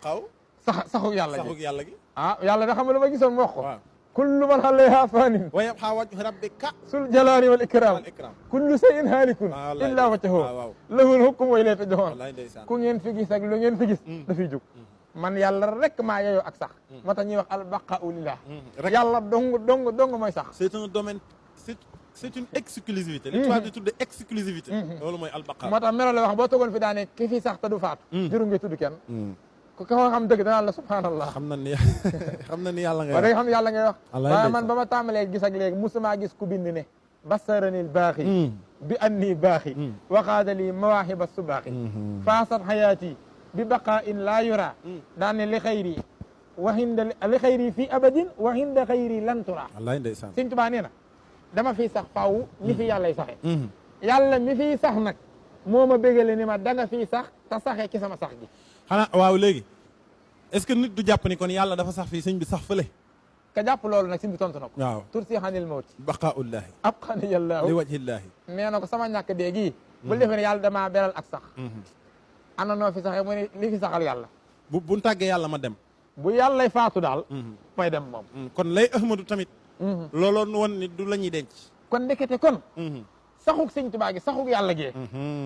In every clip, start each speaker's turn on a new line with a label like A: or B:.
A: baqaaw
B: saxuk yàlla
A: saxuk yàlla gi
B: ah yàlla da xam nga lu ma gisoon wax ko
A: waaw
B: kullu man alayha fanin
A: wa yabqa wajhu rabbika
B: sul jalali wal ikram kullu shay'in halikun illa wajhahu lahul hukmu wa ilayhi turja'un ku ngeen fi gis ak lu ngeen fi gis dafay jóg man yàlla rek maa yeyoo ak sax moo tax ñuy wax al baqa'u lillah yàlla dong mooy sax
A: c'est un domaine c'est une exclusivité li tubaab di tudde exclusivité loolu mooy al baqa
B: moo tax melo la wax boo togoon fi daane ki fi sax te du faatu jëru ngay tudd kenn ko xam dëgg danaa la subhanallah
A: xam na ni yàlla ngay
B: wax da nga xam yàlla ngay wax waaye man ba ma tàmbalee gis ak léegi musuma gis ku bind ne basaranil baaxi bi anni baaxi waxaada lii mawaahiba subaaxi faasat xayaati bi baqaa'in laa yura daan ne li xayri waxinda li xayri fii abadin waxinda xayri lan tura
A: wallaay ndeysaan
B: Sëñ Tuubaa nee na dama fiy sax faaw ni fi yàllay saxe yàlla mi fiy sax nag moo ma bégale ni ma danga fiy sax te saxee ci sama sax gi
A: xanaa waaw léegi est-ce que nit du jàpp ni kon yàlla dafa sax fii sëñ bi sax fële
B: ka jàpp loolu nag sëñ bi tontu na ko
A: waaw
B: tursi xanil mawti
A: baqaaullaahi
B: abqani yàllaahu
A: li wajhillaahi
B: nee na ko sama ñàkk dee gii bu defee ne yàlla damaa beral ak sax ana noo fi saxee mu ne li fi saxal yàlla
A: bu tàggee yàlla ma dem
B: bu yàllay faatu daal may dem moom
A: kon lay ahmadu tamit looloon woon ni du la ñuy denc
B: kon ndekete kon saxuk Sëñ Tuubaa gi saxuk yàlla gee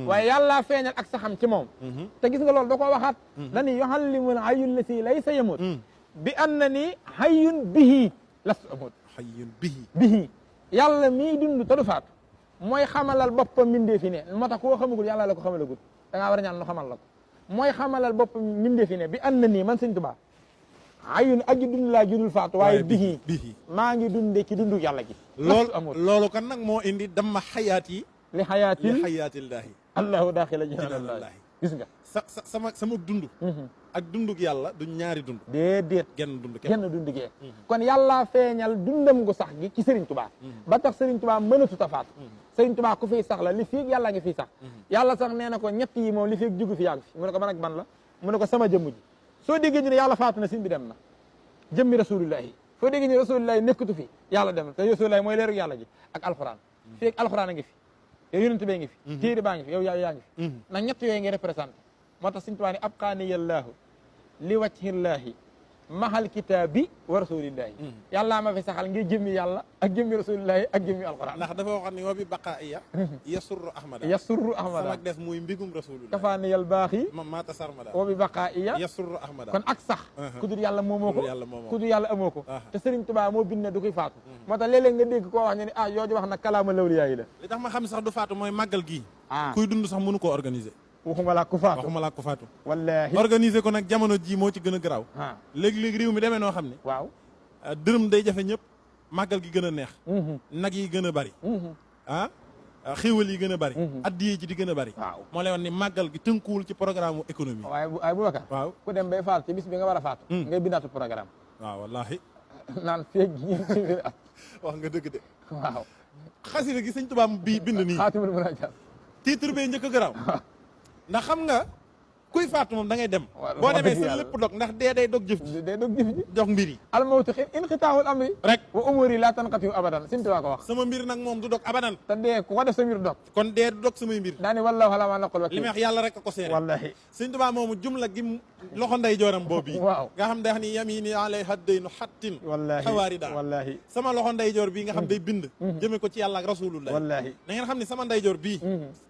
B: waaye yàlla feeñal ak saxam ci moom te gis nga loolu da koo waxaat dani yuhallimul hayyul lasi laysa yamut bi annani hayyun bihi lastu amut
A: hayyun bihi
B: bihi yàlla mii dund te du faatu mooy xamalal boppam mindee fi ne moo tax koo xamagul yàlla la ko xamalagul da ngaa war a ñaan nu xamal la ko mooy xamalal boppam mindee fi ne bi annani man Sëñ Tuubaa hayyun aji dund laa judul faatu waaye bihi maa ngi dunde ci dundu yàlla gi
A: loolu kan nag moo indi damma xayaat yi
B: li
A: xayaatillaahi
B: allahu daaxila jinaanallaahi gis nga
A: sama dund ak dundug yàlla duñ ñaari dund
B: déedéet
A: genn dund
B: gee kon yàlla feeñal dundam gu sax gi ci Serigne Touba ba tax Serigne Touba mënatut a faatu Serigne Touba ku fiy sax la li fiig yàlla ngi fiy sax yàlla sax nee na ko ñett yi moom li fiig jugu fi yàgg fi mu ne ko ban ak ban la mu ne ko sama jëmm ji soo déggee ñu ne yàlla faatu na sin bi dem na jëmmi rasulillahi soo déggee ñu rasulillahi nekkatu fi yàlla dem na te rasulillahi mooy leeru yàlla ji ak alxuraan fii ak alxuraan a ngi fi yow yonent bee ngi fi téere baa ngi fi yow yaa ngi fi nag ñett yooyu ngi représenté moo tax Sëñ Tuubaa ne abqaaniyallaahu li wajhillaahi mahal kitaabi wa rasulillahi yàllaa ma fi saxal ngir jëmmi yàlla ak jëmmi rasulillahi ak jëmmi alxuraan
A: ndax dafa waxoon ni wa bi baqaaiya yasurru ahmada sama des muy mbigum rasulullah
B: kafaaniyal baaxi
A: maata sarmada
B: wa bi baqaaiya
A: yasurru ahmada
B: kon ak sax ku dul yàlla moomoo ko ku dul yàlla amoo ko te Sëriñ Tuubaa moo bind ne du koy faatu moo tax léeg-léeg nga dégg koo wax ne ni yooju wax nag kalaama lawliyaa yi la
A: li tax ma xam sax du faatu mooy màggal gii kuy dund sax mënu koo organiser
B: waxuma laa ku faatu wallaahi
A: organiser ko nag jamono ji moo ci gën a garaaw léegi-léegi réew mi demee noo xam ne
B: waaw
A: dërëm day jafe ñëpp màggal gi gën a neex nag yi gën a bari xéewal yi gën a bari addiyee ji di gën a bari
B: waaw
A: moo lay wax ni màggal gi tënkuwul ci programme économie
B: waaye Boubacar
A: waaw
B: ku dem bay faatu ci bis bi nga war a faatu ngay bindaatu programme
A: waaw wallaahi
B: naan feeg ñeenti at
A: wax nga dëgg de
B: waaw
A: xasida gi Sëñ Tuubaa bi bind nii
B: xaatimul munaajaat
A: titre bee njëkk a garaaw ndax xam nga kuy faatu moom da ngay dem boo demee sa lépp dog ndax dee day dog jëf ji
B: day dog jëf ji
A: dog mbir yi
B: almawtu inqitaa'ul amri
A: rek
B: wa umuri la tanqati'u abadan Sëñ Tuubaa ko wax
A: sama mbir nag moom du dog abadan
B: te dee ku ko def sa mbir dog
A: kon dee du dog samay mbir
B: daani wallaahu alaa maa naqul wakiil
A: li may wax yàlla rek a ko seere
B: wallaahi
A: Sëñ Tuubaa moomu jumla gi loxo nday jooram boobu yi
B: waaw
A: nga xam day wax ni yamini alayha daynu xattin
B: wallaahi
A: xawaarida
B: wallaahi
A: sama loxo nday joor bii nga xam day bind jëme ko ci yàlla ak rasulullah
B: wallaahi
A: da ngeen xam ni sama nday joor bii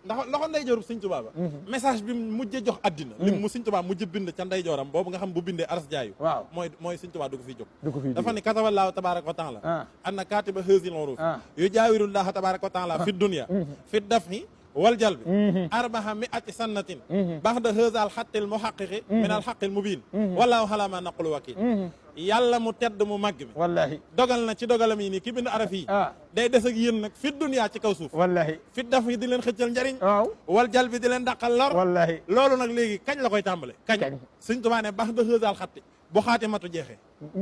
A: ndax loxo nday joor Sëñ Tuubaa ba message bi mujjë jox addina li mu Sëñ Tuubaa mujj bind ca nday jooram boobu nga xam bu bindee aras jaayu
B: waaw
A: mooy Sëñ Tuubaa du ko fiy jóg
B: du ko fiy
A: dafa ni kataballaahu tabaaraka wa taala anna kaatiba haazihil huruuf yu jaawirullaaha tabaaraka wa taala fi dunya fi daf'i wal jalbi arba'a mi'ati sannatin ba'da haazal xattil muhaqqiqi min al haqqil mubiin wallaahu alaa maa naqulu wakiil yàlla mu tedd mu màgg mi
B: wallaahi
A: dogal na ci dogalam yi nii ki bind araf yi day des ak yéen nag fi dunya ci kaw suuf
B: wallaahi
A: fi daf yi di leen xëccal njariñ
B: waaw
A: wal jal bi di leen dàqal lor
B: wallaahi
A: loolu nag léegi kañ la koy tàmbale kañ Sëñ Tuubaa ne ba'da haazal xatti bu xaatimatu jeexee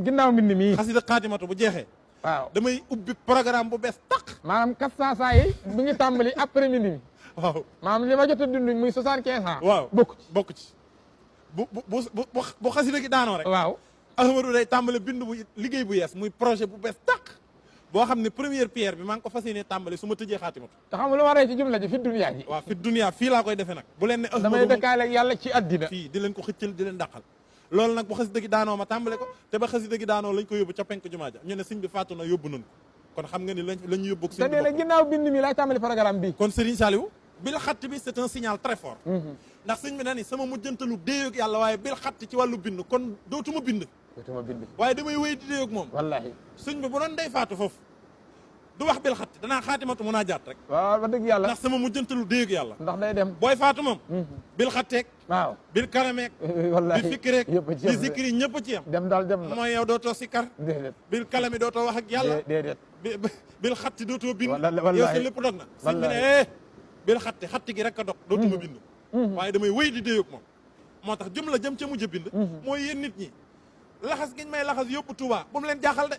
B: ginnaaw mbind mi
A: xasida xaatimatu bu jeexee
B: waaw
A: damay ubbi programme bu bees taq
B: maanaam 400 yi bi ngi tàmbali après mbind mi
A: waaw
B: maanaam li ma jot a dund muy 75 ans
A: waaw bokk ci bu xasida gi daanoo rek
B: waaw
A: Ahmadou day tàmbale bind bu liggéey bu yees muy projet bu bees tàq boo xam ne première pierre bi maa ngi ko fas yéene tàmbale su ma tëjee xaatimatu
B: te xam nga lu waree ci jumla ji fi dunya ji
A: waaw fi dunya fii laa koy defee nag bu leen ne
B: damay dëkkaale ak yàlla ci addina
A: fii di leen ko xëccal di leen dàqal loolu nag bu xasida gi daanoo ma tàmbale ko te ba xasida gi daanoo lañ ko yóbbu ca penk jumaa ja ñu ne sëñ bi faatu na yóbbu nañ ko kon xam nga ni lañ ñu yóbbu
B: te nee na ginnaaw bind mi lay tàmbali programme bi
A: kon Serigne Saliou bil xatt bi c'est un signal très fort ndax sëñ bi na ni sama mujjantalu déeyoog yàlla waaye bil xatt ci wàllu bind kon dootuma bind waaye damay wéy di déeyoog moom
B: wallahi
A: sëñ bi bu doon day faatu foofu du wax bil xatt danaa xaatimatu munaajaat rek
B: waaw wax dëgg yàlla
A: ndax sama mujjantalu déeyoog yàlla
B: ndax day dem
A: booy faatu moom bil xatteeg
B: waaw
A: bil karameeg
B: wallahi
A: bi fikki rek
B: yëpp ci
A: di zikri ñëpp ci yam
B: dem daal dem na
A: mooy yow dootoo sikkar
B: déedéet
A: bil kalami dootoo wax ak yàlla
B: déedéet
A: bil xatti dootoo bind
B: wallahi
A: yow sa lépp dog na sëñ bi ne bil xatti gi rek a dog dootuma bind waaye damay wéy di déeyoog moom moo tax jëm la jëm ca mujj a bind mooy yéen nit ñi laxas giñ may laxas yóbbu Touba bu mu leen jaaxal de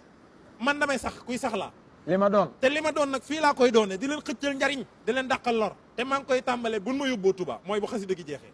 A: man damay sax kuy sax laa
B: li ma doon
A: te li ma doon nag fii laa koy doone di leen xëccal njariñ di leen dàqal lor te maa ngi koy tàmbalee buñ ma yóbboo Touba mooy bu xasida gi jeexee